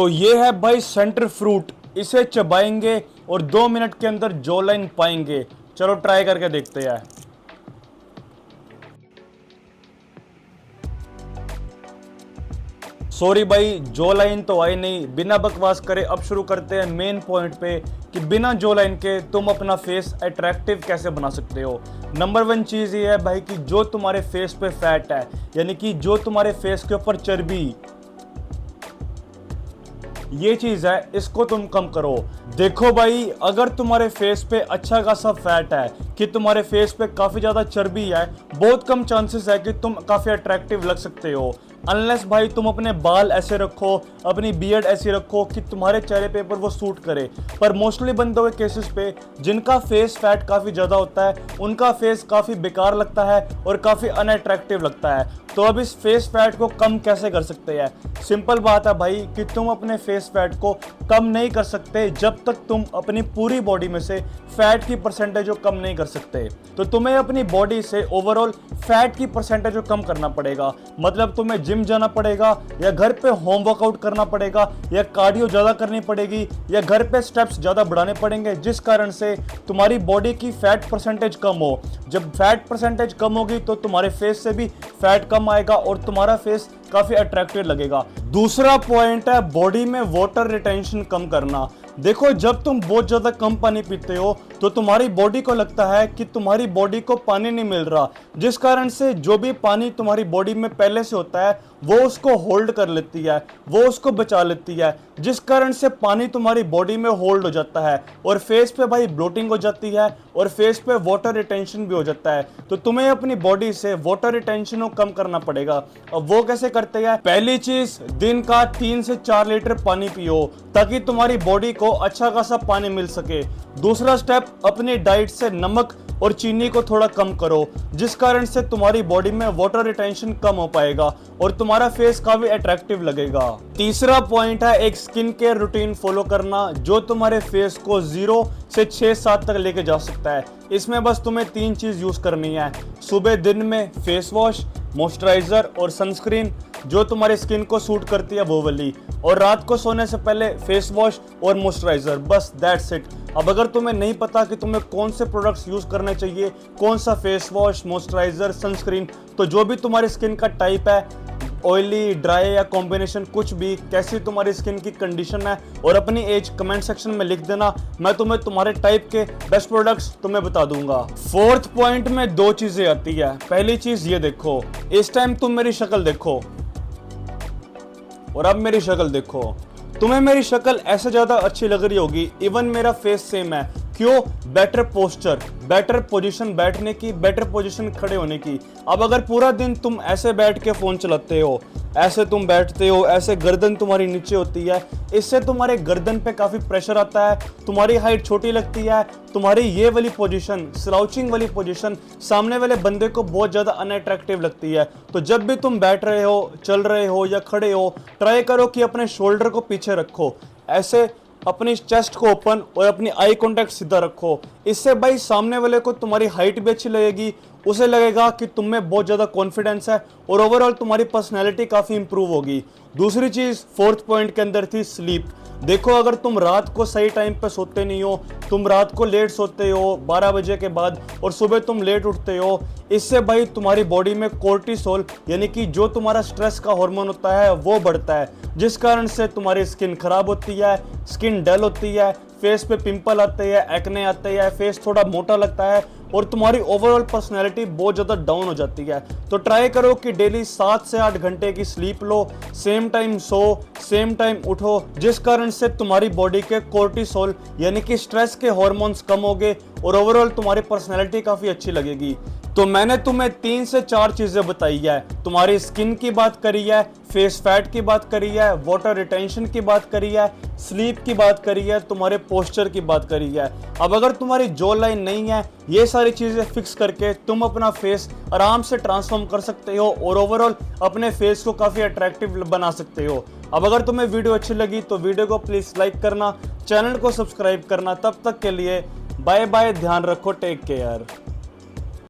तो ये है भाई सेंटर फ्रूट, इसे चबाएंगे और 2 मिनट के अंदर जॉ लाइन पाएंगे। चलो ट्राई करके देखते हैं। सॉरी भाई, जॉ लाइन तो आई नहीं। बिना बकवास करे अब शुरू करते हैं मेन पॉइंट पे कि बिना जॉ लाइन के तुम अपना फेस अट्रैक्टिव कैसे बना सकते हो। नंबर 1 चीज ये है भाई कि जो तुम्हारे फेस पे फैट है, यानी कि जो तुम्हारे फेस के ऊपर चर्बी, ये चीज है, इसको तुम कम करो। देखो भाई, अगर तुम्हारे फेस पे अच्छा खासा फैट है, कि तुम्हारे फेस पे काफी ज्यादा चर्बी है, बहुत कम चांसेस है कि तुम काफी अट्रैक्टिव लग सकते हो। अनलेस भाई तुम अपने बाल ऐसे रखो, अपनी बियर्ड ऐसी रखो कि तुम्हारे चेहरे पे पर वो सूट करे। पर मोस्टली बंदों के केसेस पे जिनका फेस फैट काफी ज्यादा होता है, उनका फेस काफी बेकार लगता है और काफी अनअट्रैक्टिव लगता है। तो अब इस फेस फैट को कम कैसे कर सकते हैं? सिंपल बात है भाई कि तुम अपने फेस फैट को कम नहीं कर सकते जब तक तुम अपनी पूरी बॉडी में से फैट की परसेंटेज को कम नहीं कर सकते। तो तुम्हें अपनी बॉडी से ओवरऑल फैट की परसेंटेज को कम करना पड़ेगा। मतलब तुम्हें जिम जाना पड़ेगा, या घर पे होम वर्कआउट करना पड़ेगा, या कार्डियो ज्यादा करनी पड़ेगी, या घर पे स्टेप्स ज्यादा बढ़ाने पड़ेंगे, जिस कारण से तुम्हारी बॉडी की फैट परसेंटेज कम हो। जब फैट परसेंटेज कम होगी तो तुम्हारे फेस से भी फैट कम आएगा और तुम्हारा फेस काफी अट्रैक्टिव लगेगा। दूसरा पॉइंट है बॉडी में वाटर रिटेंशन कम करना। देखो, जब तुम बहुत ज्यादा कम पानी पीते हो तो तुम्हारी बॉडी को लगता है कि तुम्हारी बॉडी को पानी नहीं मिल रहा, जिस कारण से जो भी पानी तुम्हारी बॉडी में पहले से होता है वो उसको होल्ड कर लेती है, वो उसको बचा लेती है, जिस कारण से पानी तुम्हारी बॉडी में होल्ड हो जाता है और फेस पे भाई ब्लोटिंग हो जाती है और फेस पे वाटर रिटेंशन भी हो जाता है। तो तुम्हें अपनी बॉडी से वाटर रिटेंशन को कम करना पड़ेगा। अब वो कैसे करते हैं? पहली चीज, दिन का 3 से 4 लीटर पानी पियो ताकि तुम्हारी बॉडी को अच्छा खासा पानी मिल सके। दूसरा स्टेप, अपनी डाइट से नमक और चीनी को थोड़ा कम करो, जिस कारण से तुम्हारी बॉडी में वाटर रिटेंशन कम हो पाएगा और तुम्हारा फेस काफी अट्रैक्टिव लगेगा। तीसरा पॉइंट है एक स्किन केयर रूटीन फॉलो करना, जो तुम्हारे फेस को 0 से 6-7 तक लेके जा सकता है। इसमें बस तुम्हें 3 चीज यूज करनी है। सुबह दिन में फेस वॉश, मॉइस्चराइजर और सनस्क्रीन जो तुम्हारी स्किन को सूट करती है वो वाली, और रात को सोने से पहले फेस वॉश और मॉइस्चराइजर, बस दैट्स इट। अब अगर तुम्हें नहीं पता कि तुम्हें कौन से प्रोडक्ट्स यूज करने चाहिए, कौन सा फेस वॉश, मॉइस्चराइजर, सनस्क्रीन, तो जो भी तुम्हारी स्किन का टाइप है, ऑयली, ड्राई या कॉम्बिनेशन, कुछ भी, कैसी तुम्हारी स्किन की कंडीशन है, और अपनी एज कमेंट सेक्शन में लिख देना। मैं तुम्हें तुम्हारे टाइप के बेस्ट प्रोडक्ट्स तुम्हें बता दूंगा। 4th पॉइंट में 2 चीजें आती है। पहली चीज ये देखो, इस टाइम तुम मेरी शक्ल देखो और अब मेरी शक्ल देखो। तुम्हें मेरी शक्ल ऐसे ज्यादा अच्छी लग रही होगी, इवन मेरा फेस सेम है। क्यों? बेटर पोस्चर, बेटर पोजीशन बैठने की, बेटर पोजीशन खड़े होने की। अब अगर पूरा दिन तुम ऐसे बैठ के फोन चलाते हो, ऐसे तुम बैठते हो, ऐसे गर्दन तुम्हारी नीचे होती है, इससे तुम्हारे गर्दन पे काफी प्रेशर आता है, तुम्हारी हाइट छोटी लगती है, तुम्हारी ये वाली पोजीशन, स्लाउचिंग वाली पोजीशन सामने वाले बंदे को बहुत ज्यादा अनअट्रैक्टिव लगती है। तो जब भी तुम बैठ रहे हो, चल रहे हो या खड़े हो, ट्राई करो कि अपने शोल्डर को पीछे रखो, ऐसे अपनी चेस्ट को ओपन और अपनी आई कांटेक्ट सीधा रखो। इससे भाई सामने वाले को तुम्हारी हाइट भी अच्छी लगेगी, उसे लगेगा कि तुम में बहुत ज्यादा कॉन्फिडेंस है और ओवरऑल तुम्हारी पर्सनैलिटी काफी इंप्रूव होगी। दूसरी चीज 4th पॉइंट के अंदर थी स्लीप। देखो, अगर तुम रात को सही टाइम पे सोते नहीं हो, तुम रात को लेट सोते हो 12 बजे के बाद और सुबह तुम लेट उठते हो, इससे भाई तुम्हारी बॉडी में कोर्टिसोल, यानी कि जो तुम्हारा स्ट्रेस का हार्मोन होता है वो बढ़ता है, जिस कारण से तुम्हारी स्किन खराब होती है, स्किन डल होती है, फेस पे पिंपल आते हैं, एक्ने आते हैं, फेस थोड़ा मोटा लगता है और तुम्हारी ओवरऑल पर्सनैलिटी बहुत ज़्यादा डाउन हो जाती है। तो ट्राई करो कि डेली 7 से 8 घंटे की स्लीप लो, सेम टाइम सो, सेम टाइम उठो, जिस कारण से तुम्हारी बॉडी के कोर्टिसोल यानी कि स्ट्रेस के हार्मोन्स कम होंगे और ओवरऑल तुम्हारी पर्सनैलिटी काफ़ी अच्छी लगेगी। तो मैंने तुम्हें 3 से 4 चीजें बताई है। तुम्हारी स्किन की बात करी है, फेस फैट की बात करी है, वाटर रिटेंशन की बात करी है, स्लीप की बात करी है, तुम्हारे पोस्चर की बात करी है। अब अगर तुम्हारी जॉ लाइन नहीं है, ये सारी चीजें फिक्स करके तुम अपना फेस आराम से ट्रांसफॉर्म कर सकते हो और ओवरऑल अपने फेस को काफी अट्रैक्टिव बना सकते हो। अब अगर तुम्हें वीडियो अच्छी लगी तो वीडियो को प्लीज लाइक करना, चैनल को सब्सक्राइब करना। तब तक के लिए बाय बाय, ध्यान रखो, टेक केयर।